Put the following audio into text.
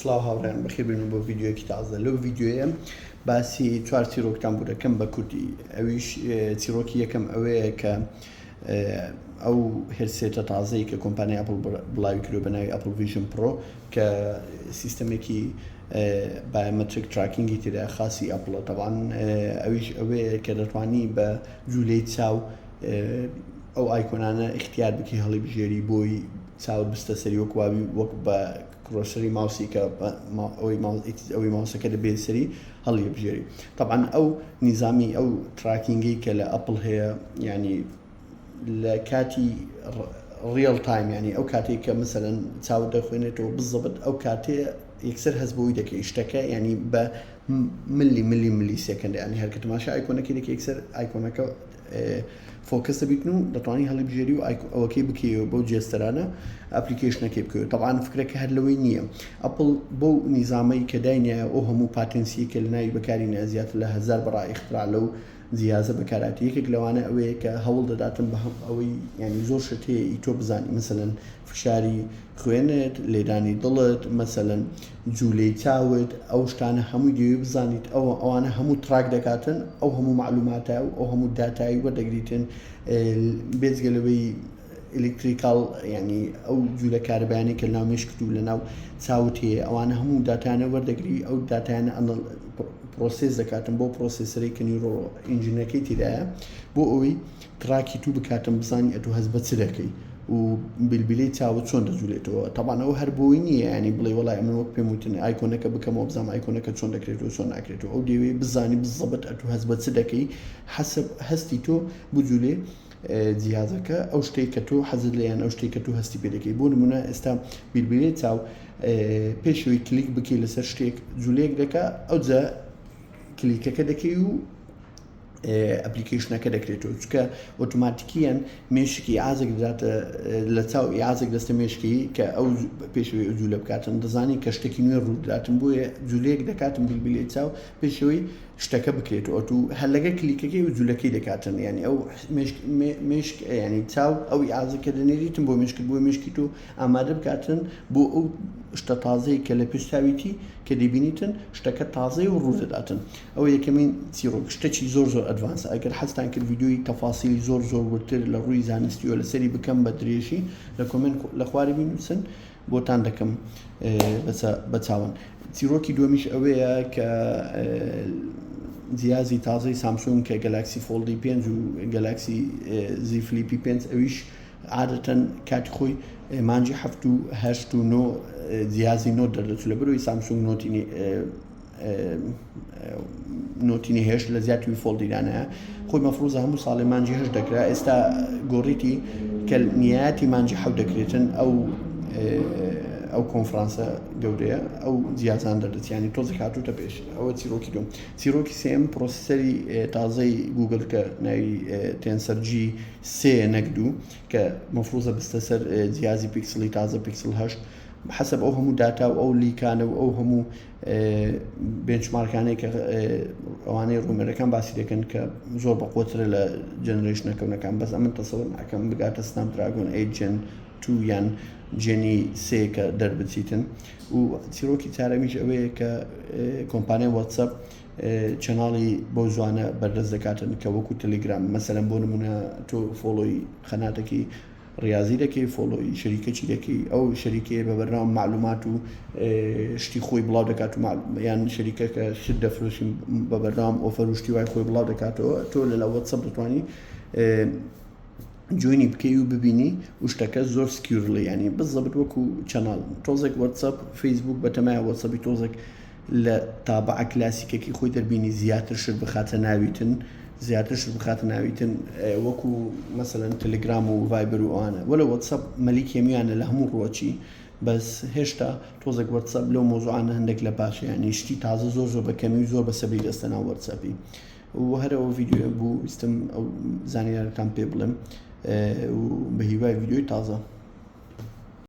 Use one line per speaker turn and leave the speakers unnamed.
سلااو هاوڕێیان بەخێبێن و بۆ ڤیددیوەکی تازە لەو ڤیددیوەیە باسی چوار چیرۆکتان بوو دەکەم بە کوردی ئەویش چیرۆکی یەکەم ئەوەیە کە ئەو هێرسێتە تازەی کە کۆمپانیای ئەپڵ بڵاوی کردو بە ناوی ئەپڵ ڤیژن پرۆ کە سیستەمێکی بایۆمەتریک تراکینگی تێدا خاصی ئەپڵە تەبعاً ئەویش ئەوەیە کە دەتوانی بە جوولەی چاو ئەو ئایکۆنانە اختیار بکەی هەڵی بژێری بۆی چاوت بستە سەری وەکواوی وەک بە کرۆسەری ماوسی کە ئەوەی ماوسەکە دەبێت سەری هەڵی بژێری طبعاً ئەو نیزامی ئەو تراکینگی کە لە ئەپڵ هەیە ینی لە کاتی ریل تایم ینی ئەو کاتێک کە مثلەن چاوت دەخوێنێتەوە بزەبت ئەو کاتێ یەکسەر هەست بۆی دەکەی شتەکە ینی بە ملی سێکەندە ینی هەرکە تماشا ئایکۆنەکەی دەکەی یەکسەر ئایکۆنەکە فۆکس دەبیتن و دەتوانی هەڵی بژێری و ئەوەکەی بکەیەوە بەو جێستەرانە ئەپلیکیشنەکەی بکەوە طبعاً فکرەکە هەر لەوەی نییە ئەپڵ بۆ نیزامەی کە داینایە ئەو هەموو پاتنسی کە لە ناوی بەکاری زیاتر لە 1000 بەڕای اختراع لەو جیازە بەکاراتی یەکێک لەوانە ئەوەیە کە هەوڵ دەداتن بە ئەوەی ینی زۆر شت هەیە ئیتۆ بزانی مثلەن فشاری خوێنت لێدانی دڵت مثلەن جوولەی چاوت ئەو شتانە هەمووی دەوێت بزانیت ئەوانە هەموو تراک دەکاتن ئەو هەموو معلوماتە و ئەو هەموو داتایی وەردەگریتن بێجگەلەوەی ئلکتریکال ینی ئەو جوولە کارەبایانی کە ناو مێشکت و لە ناو چاوت هەیە ئەوانە هەموو داتانە وەردەگری ئەو داتانە پرۆسس دەکاتن بۆ پرۆسسەری کە نیورۆ ئینجینەکەی تێدایە بۆ ئەوەی تراکی تو بکاتن بزانی ئەتو هەست بە چ دەکەی و بیلبیلەی چاوت چۆن دەجوولێتەوە طبعاً ئەو هەر بۆی نییە ینی بڵێ وەڵای من وەک پێم وتن ئایکۆنەکە بکەمەوە بزانم ئایکۆنەکە چۆن دەکرێتەوە چۆن ناکرێتەوە ئەو دەوێ بزانی بزەبت ئەتو هەست بە چ دەکەی هەستی تۆ بجوولێ جیازەکە ئەو شتێک کە تۆ حەزت لەیان ئەو شتێک کە تۆ هەستی پێ دەکەی بۆ نمونە ئێستا بیلبیلەی چاو پێشەوەی کلیک بکەی لەسەر شتێک جوولەیەک دەکا ئەو جا کلیکەکە دەکەی و ئەپلیکیشنەکە دەکرێتەوە چکە ئۆتۆماتیکیان مێشکی ئازێک دەداتە لە چاو ئازێک دەستە مێشکی کە ئەو پێشەوەی جوولە بکاتن دەزانی کە شتێکی نوێ ڕووداتن بۆیە جوولەیەک دەکاتن بیلبیلەی چاو پێشەوەی شتەکە بکرێتەوە تو هەلەگە کلیکەکەی و جوولەکەی دەکاتن ینی ئەو مێشک ینی چاو ئەو ئازەکە دەنێریتن بۆ مێشکت بۆ مێشکی تو ئامادە بکاتن بۆ ئەو شتە تازەی کە لە پێشتاویتی کە دەبینیتن شتەکە تازەی و ڕوودەداتن ئەو یەکەمین چیرۆک شتێکی زۆر ئەدڤانس ئەگەر حەزتان کرد ڤیدیۆی تەفاسیلی زۆر ورتر لە ڕووی زانستیەوە لەسەری بکەم بە درێژی لە کۆمنت لە خوارە بینووسن بۆتان دەکەم بە چاوەن چیرۆکی دومیش ئەوەیە کە جیازی تازەی سامسونگ کە گەلاکسی فۆڵدی 5 و گەلاکسی زی فلیپی 5 ئەویش عادەتەن کاتی خۆی مانجی 7 و 8 و 9 جیازی نۆت دەردەچوو لە بەرەوەی سامسونگ نۆتینی هێش لە زیاتری فۆڵدیدانەیە خۆی مەفروضە هەموو ساڵی مانجی هەش دەکرا ئێستا گۆڕیتی کە نیایەتی مانجی 7 دەکرێتن ئەو کۆنفرانسە گەورەیە ئەو جیازان دەردەچیانی تۆزێک هاتووتە پێش ئەوە چیرۆکی دوم چیرۆکی سێم پرۆسسەری تازەی گوگل کە ناوی تێنسەر جی 3 نەگدو کە مەفروضە بستە سەر جیازی پیکسلی تازە پیکسل 8 حسب ئەو هەموو داتا و ئەو لیکانە و ئەو هەموو بنچمارکانەی کە ئەوانەی ڕوومێرەکان باسی دەکەن کە زۆر بەقوترە لە جەنریشنەکەونەکان بەس ئەمن تەسەوەر ناکەم بگاتە سناپدراگۆن 8 جن 2 یان جێنی سێ کە دەربچیتن و چیرۆکی چارەمیش ئەوەیە کە کۆمپانیای واتسەپ چەناڵی بۆ جوانە بەردەست دەکاتن کە وەکو تەلیگرام مەسەلەن بۆ نمونە تۆ فۆڵۆی خەناتێکی ڕاضی دەکەی فۆڵۆی شەریکەکی دەکەی ئەو شەریکەیە بە بەرنامە معلومات و شتی خۆی بڵاو دەکات و یان شەریکە کە شت دەفرۆشین بە بەرنامە ئۆفەر و شتی وای خۆی بڵاو دەکاتەوە تۆ لە واتسەپ دەتوانی جوینی بکەی و ببینی و شتەکە زۆر سکیورلی ینی بزەبت وەکو چەناڵ تۆزێک واتسەپ فەیسبوک بەتەمایە واتسەپی تۆزێک لە تابع کلاسیکێکی خۆی دەربینی زیاتر شت بخاتە ناویتن زیاتر شت بخاتە ناویتن وەکو مەسەلەن تەلگرام و ڤایبەر و ئەوانە وەلە واتسەپ مەلیک هێمیانە لە هەموو ڕۆچی بەس هێشتا تۆزێک واتسەپ لەو مۆزوعانە هەندێک لە باشە ینی شتی تازە زۆر بەکەمی و زۆر بە سەبری دەستە ناو واتسەپی و هەرەوە ڤیدیۆ بوو ویستم ئەو زانیارەکان پێ بڵێم و بە هیوای ڤیدیۆی تازە